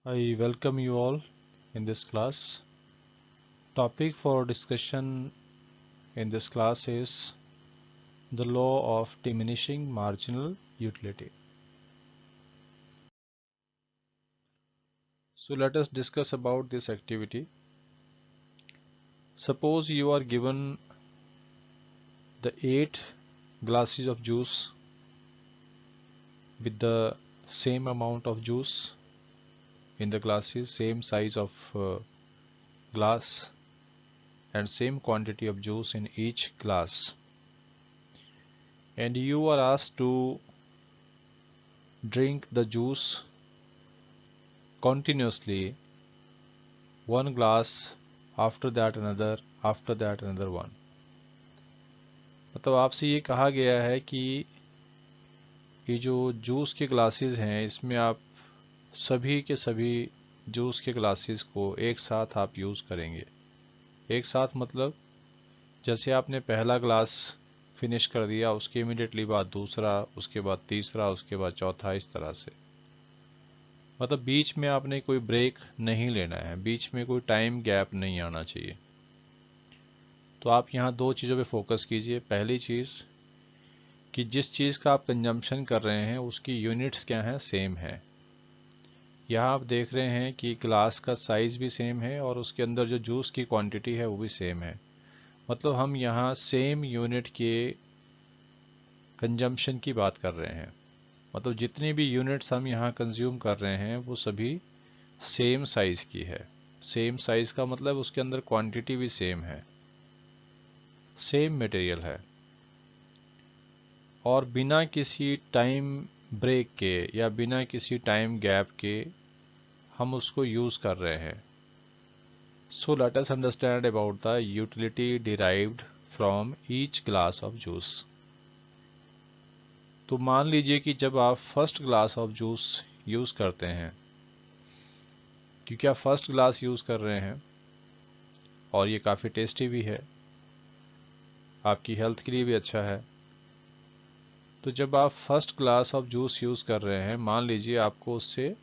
I welcome you all in this class. Topic for discussion in this class is the law of diminishing marginal utility. So let us discuss about this activity. Suppose you are given the 8 glasses of juice with the same amount of juice in the glasses, same size of glass and same quantity of juice in each glass, and you are asked to drink the juice continuously, one glass after that another one. मतलब आपसे ये कहा गया है कि ये जो juice के ग्लासेस हैं इसमें आप सभी के सभी जूस के ग्लासेस को एक साथ आप यूज़ करेंगे। एक साथ मतलब जैसे आपने पहला ग्लास फिनिश कर दिया, उसके इमीडिएटली बाद दूसरा, उसके बाद तीसरा, उसके बाद चौथा, इस तरह से। मतलब बीच में आपने कोई ब्रेक नहीं लेना है, बीच में कोई टाइम गैप नहीं आना चाहिए। तो आप यहाँ दो चीज़ों पे फोकस कीजिए। पहली चीज़ कि जिस चीज़ का आप कंजम्पशन कर रहे हैं उसकी यूनिट्स क्या हैं, सेम है। यहाँ आप देख रहे हैं कि ग्लास का साइज़ भी सेम है और उसके अंदर जो जूस की क्वांटिटी है वो भी सेम है। मतलब हम यहाँ सेम यूनिट के कंजम्पशन की बात कर रहे हैं। मतलब जितनी भी यूनिट्स हम यहाँ कंज्यूम कर रहे हैं वो सभी सेम साइज़ की है। सेम साइज़ का मतलब उसके अंदर क्वांटिटी भी सेम है, सेम मटेरियल है, और बिना किसी टाइम ब्रेक के या बिना किसी टाइम गैप के हम उसको यूज़ कर रहे हैं। So let us understand about the utility derived from each glass of juice. तो मान लीजिए कि जब आप first glass of juice use करते हैं, क्योंकि आप फर्स्ट ग्लास यूज़ कर रहे हैं और ये काफ़ी टेस्टी भी है, आपकी हेल्थ के लिए भी अच्छा है। तो जब आप first glass of juice use कर रहे हैं, मान लीजिए आपको उससे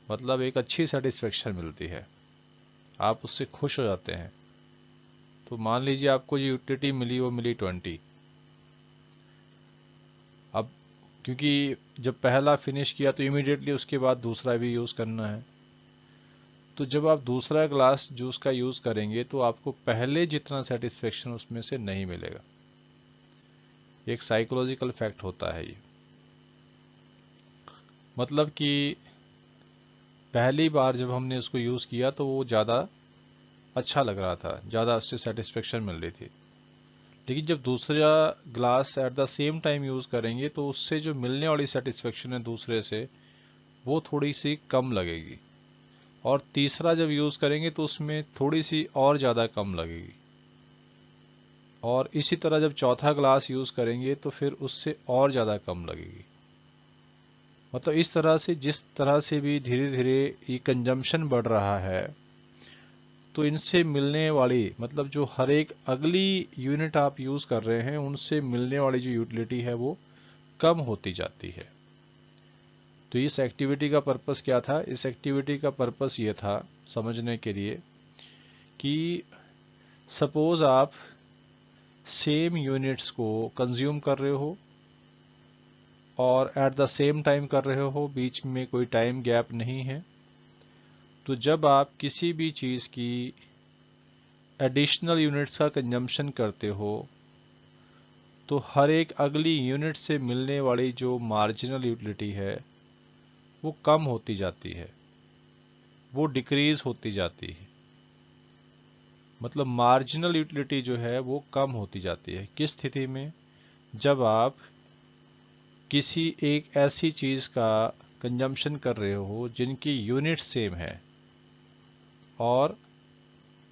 मतलब एक अच्छी सेटिस्फेक्शन मिलती है, आप उससे खुश हो जाते हैं। तो मान लीजिए आपको जो यूटिलिटी मिली वो मिली 20। अब क्योंकि जब पहला फिनिश किया तो इमीडिएटली उसके बाद दूसरा भी यूज़ करना है, तो जब आप दूसरा ग्लास जूस का यूज़ करेंगे तो आपको पहले जितना सेटिस्फेक्शन उसमें से नहीं मिलेगा। एक साइकोलॉजिकल फैक्ट होता है ये। मतलब कि पहली बार जब हमने उसको यूज़ किया तो वो ज़्यादा अच्छा लग रहा था, ज़्यादा उससे सेटिस्फेक्शन मिल रही थी। लेकिन जब दूसरा glass at the same time use करेंगे तो उससे जो मिलने वाली सेटिस्फेक्शन है दूसरे से, वो थोड़ी सी कम लगेगी, और तीसरा जब यूज़ करेंगे तो उसमें थोड़ी सी और ज़्यादा कम लगेगी, और इसी तरह जब चौथा ग्लास यूज़ करेंगे तो फिर उससे और ज़्यादा कम लगेगी। मतलब इस तरह से जिस तरह से भी धीरे धीरे ये कंजम्पशन बढ़ रहा है, तो इनसे मिलने वाली मतलब जो हर एक अगली यूनिट आप यूज़ कर रहे हैं उनसे मिलने वाली जो यूटिलिटी है वो कम होती जाती है। तो इस एक्टिविटी का पर्पस क्या था? इस एक्टिविटी का पर्पस ये था समझने के लिए कि सपोज आप सेम यूनिट्स को कंज्यूम कर रहे हो और एट द सेम टाइम कर रहे हो, बीच में कोई टाइम गैप नहीं है। तो जब आप किसी भी चीज़ की एडिशनल यूनिट्स का कंजम्पशन करते हो तो हर एक अगली यूनिट से मिलने वाली जो मार्जिनल यूटिलिटी है वो कम होती जाती है, वो डिक्रीज होती जाती है। मतलब मार्जिनल यूटिलिटी जो है वो कम होती जाती है। किस स्थिति में? जब आप किसी एक ऐसी चीज़ का कंजम्पशन कर रहे हो जिनकी यूनिट सेम है और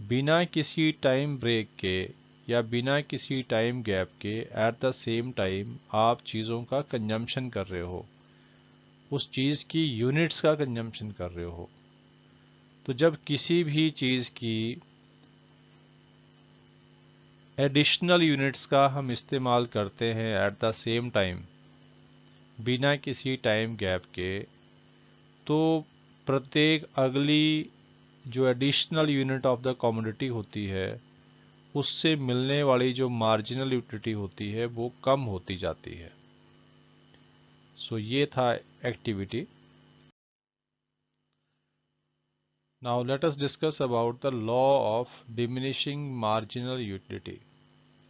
बिना किसी टाइम ब्रेक के या बिना किसी टाइम गैप के एट द सेम टाइम आप चीज़ों का कंजम्पशन कर रहे हो, उस चीज़ की यूनिट्स का कंजम्पशन कर रहे हो। तो जब किसी भी चीज़ की एडिशनल यूनिट्स का हम इस्तेमाल करते हैं एट द सेम टाइम बिना किसी टाइम गैप के, तो प्रत्येक अगली जो additional unit of the commodity होती है उससे मिलने वाली जो मार्जिनल यूटिलिटी होती है वो कम होती जाती है। सो ये था activity. Now let us discuss about the law of diminishing marginal utility.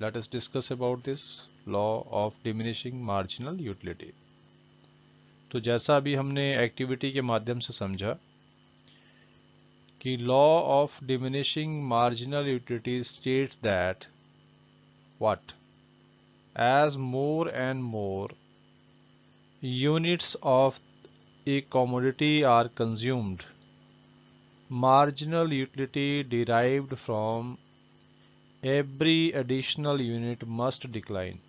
Let us discuss about this law of diminishing marginal utility. तो जैसा अभी हमने एक्टिविटी के माध्यम से समझा कि law of diminishing marginal utility states that what, as more and more units of a commodity are consumed, marginal utility derived from every additional unit must decline।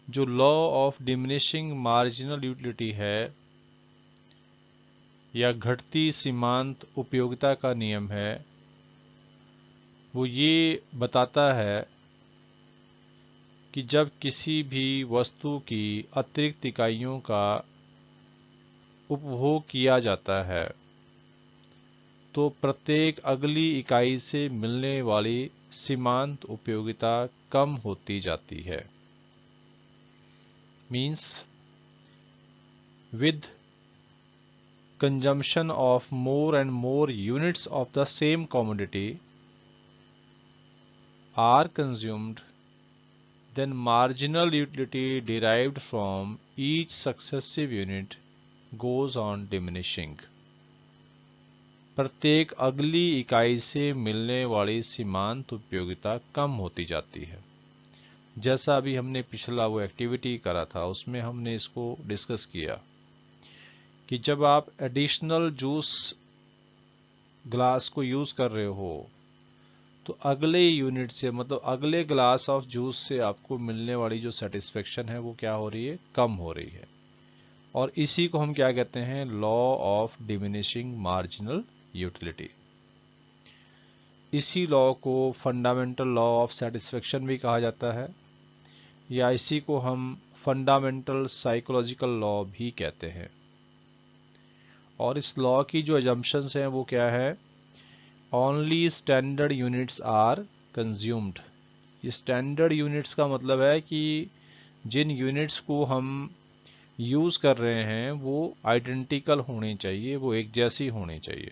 जो law of diminishing marginal utility है या घटती सीमांत उपयोगिता का नियम है, वो ये बताता है कि जब किसी भी वस्तु की अतिरिक्त इकाइयों का उपभोग किया जाता है तो प्रत्येक अगली इकाई से मिलने वाली सीमांत उपयोगिता कम होती जाती है। Means with consumption of more and more units of the same commodity are consumed, then marginal utility derived from each successive unit goes on diminishing। प्रत्येक अगली इकाई से मिलने वाली सीमांत उपयोगिता कम होती जाती है। जैसा अभी हमने पिछला वो एक्टिविटी करा था उसमें हमने इसको डिस्कस किया कि जब आप एडिशनल जूस ग्लास को यूज कर रहे हो तो अगले यूनिट से मतलब अगले ग्लास ऑफ जूस से आपको मिलने वाली जो सेटिस्फेक्शन है वो क्या हो रही है, कम हो रही है। और इसी को हम क्या कहते हैं, law of diminishing marginal utility. इसी लॉ को फंडामेंटल लॉ ऑफ सेटिस्फेक्शन भी कहा जाता है या इसी को हम फंडामेंटल साइकोलॉजिकल लॉ भी कहते हैं। और इस लॉ की जो अजम्पशंस हैं वो क्या है, only standard units are consumed. ये स्टैंडर्ड यूनिट्स का मतलब है कि जिन यूनिट्स को हम यूज़ कर रहे हैं वो आइडेंटिकल होनी चाहिए, वो एक जैसी होनी चाहिए,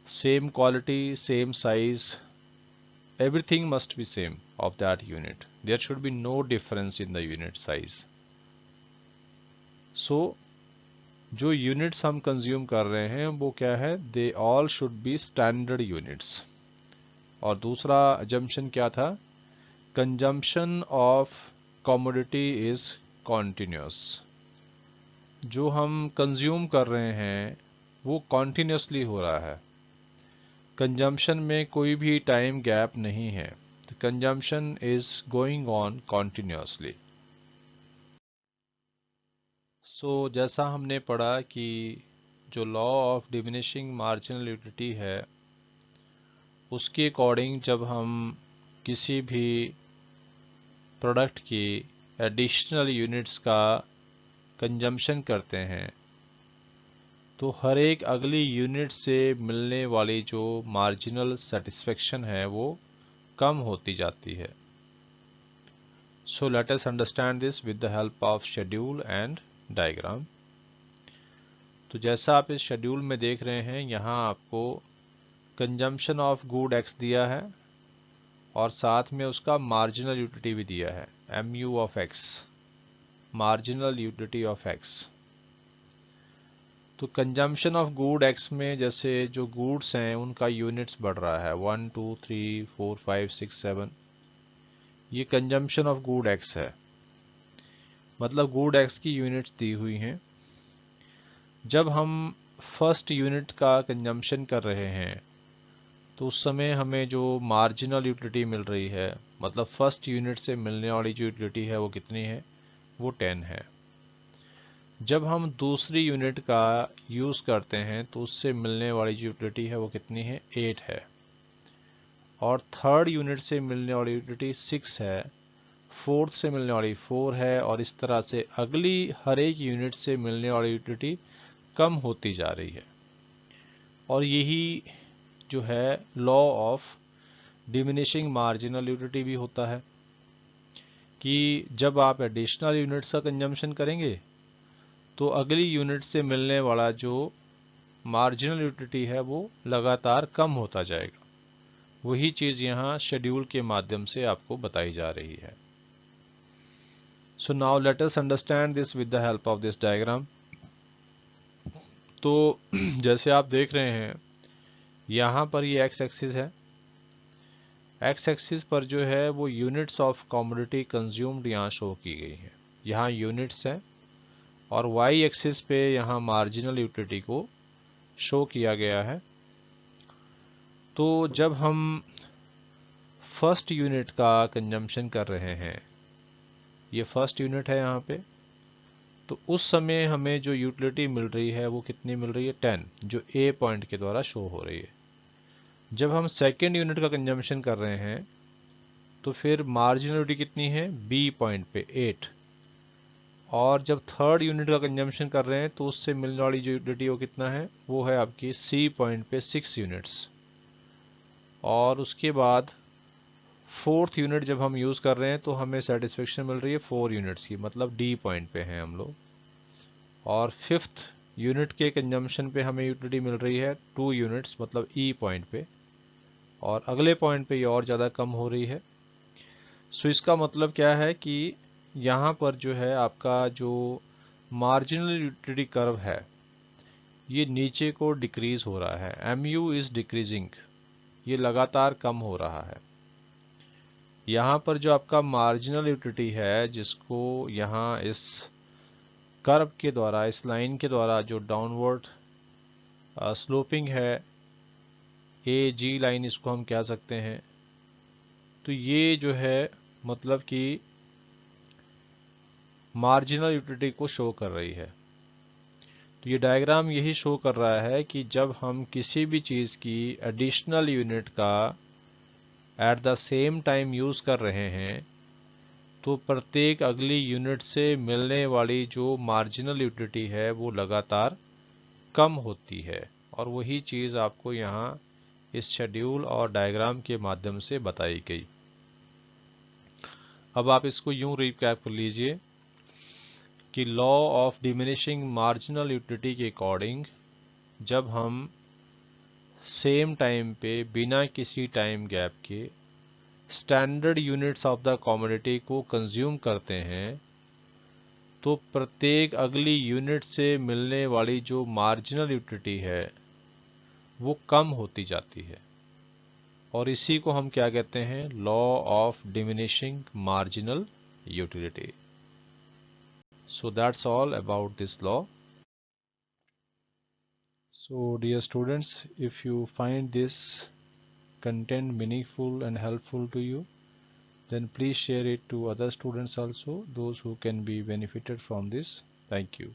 same quality, same size, everything must be same of that unit, there should be no difference in the unit size। so जो यूनिट्स हम कंज्यूम कर रहे हैं वो क्या है, they all should be standard units. और दूसरा अजम्पशन क्या था, consumption of commodity is continuous. जो हम कंज्यूम कर रहे हैं वो कॉन्टिन्यूसली हो रहा है, कंजम्पशन में कोई भी टाइम गैप नहीं है, consumption is going on continuously. So जैसा हमने पढ़ा कि जो law of diminishing marginal utility है उसके अकॉर्डिंग जब हम किसी भी प्रोडक्ट की एडिशनल यूनिट्स का कंजम्पशन करते हैं तो हर एक अगली यूनिट से मिलने वाली जो मार्जिनल सेटिस्फेक्शन है वो कम होती जाती है। So let us understand this with the help of schedule and diagram. तो जैसा आप इस शेड्यूल में देख रहे हैं यहाँ आपको कंजम्पशन ऑफ गुड एक्स दिया है और साथ में उसका मार्जिनल यूटिलिटी भी दिया है, MU of x, marginal utility of x. तो कंजम्पशन ऑफ गुड एक्स में जैसे जो गुड्स हैं उनका यूनिट्स बढ़ रहा है 1 2 3 4 5 6 7, ये कंजम्पशन ऑफ गुड एक्स है, मतलब गुड एक्स की यूनिट्स दी हुई हैं। जब हम फर्स्ट यूनिट का कंजम्पशन कर रहे हैं तो उस समय हमें जो मार्जिनल यूटिलिटी मिल रही है, मतलब फर्स्ट यूनिट से मिलने वाली जो यूटिलिटी है वो कितनी है, वो 10 है। जब हम दूसरी यूनिट का यूज़ करते हैं तो उससे मिलने वाली जो यूटिलिटी है वो कितनी है, 8 है। और थर्ड यूनिट से मिलने वाली यूटिलिटी 6 है, फोर्थ से मिलने वाली 4 है, और इस तरह से अगली हर एक यूनिट से मिलने वाली यूटिलिटी कम होती जा रही है। और यही जो है law of diminishing marginal utility भी होता है कि जब आप एडिशनल यूनिट्स का कंजम्पशन करेंगे तो अगली यूनिट से मिलने वाला जो मार्जिनल यूटिलिटी है वो लगातार कम होता जाएगा। वही चीज़ यहाँ शेड्यूल के माध्यम से आपको बताई जा रही है। So now let us understand this with the help of this diagram. तो जैसे आप देख रहे हैं यहाँ पर ये एक्स एक्सिस है। एक्स एक्सिस पर जो है वो यूनिट्स ऑफ कमोडिटी कंज्यूम्ड यहाँ शो की गई है, यहाँ यूनिट्स हैं। और वाई एक्सिस पे यहाँ मार्जिनल यूटिलिटी को शो किया गया है। तो जब हम फर्स्ट यूनिट का कंजम्पशन कर रहे हैं, ये फर्स्ट यूनिट है यहाँ पे, तो उस समय हमें जो यूटिलिटी मिल रही है वो कितनी मिल रही है, 10, जो ए पॉइंट के द्वारा शो हो रही है। जब हम सेकेंड यूनिट का कंजम्पशन कर रहे हैं तो फिर मार्जिनल यूटिलिटी कितनी है, बी पॉइंट पे 8। और जब थर्ड यूनिट का कंजम्पशन कर रहे हैं तो उससे मिलने वाली जो यूटिलिटी वो कितना है, वो है आपकी सी पॉइंट पे 6 यूनिट्स। और उसके बाद फोर्थ यूनिट जब हम यूज़ कर रहे हैं तो हमें सेटिस्फेक्शन मिल रही है 4 यूनिट्स की, मतलब डी पॉइंट पे हैं हम लोग। और फिफ्थ यूनिट के कंजम्पशन पे हमें यूटिलिटी मिल रही है 2 यूनिट्स, मतलब ई पॉइंट पे। और अगले पॉइंट पे ये और ज़्यादा कम हो रही है। सो इसका मतलब क्या है कि यहाँ पर जो है आपका जो मार्जिनल यूटिलिटी कर्व है ये नीचे को डिक्रीज हो रहा है, एम यू इज़ डिक्रीजिंग, ये लगातार कम हो रहा है। यहाँ पर जो आपका मार्जिनल यूटिलिटी है जिसको यहाँ इस कर्व के द्वारा, इस लाइन के द्वारा जो डाउनवर्ड स्लोपिंग है, ए जी लाइन इसको हम कह सकते हैं, तो ये जो है मतलब कि मार्जिनल यूटिलिटी को शो कर रही है। तो ये डायग्राम यही शो कर रहा है कि जब हम किसी भी चीज़ की एडिशनल यूनिट का at the same time use कर रहे हैं तो प्रत्येक अगली यूनिट से मिलने वाली जो मार्जिनल यूटिलिटी है वो लगातार कम होती है। और वही चीज़ आपको यहाँ इस शेड्यूल और डायग्राम के माध्यम से बताई गई। अब आप इसको यूं रिकैप कर लीजिए कि law of diminishing marginal utility के अकॉर्डिंग जब हम सेम टाइम पे बिना किसी टाइम गैप के standard units of the commodity को कंज्यूम करते हैं तो प्रत्येक अगली यूनिट से मिलने वाली जो मार्जिनल यूटिलिटी है वो कम होती जाती है। और इसी को हम क्या कहते हैं, law of diminishing marginal utility. So that's all about this law. So dear students, if you find this content meaningful and helpful to you, then please share it to other students also, those who can be benefited from this. Thank you.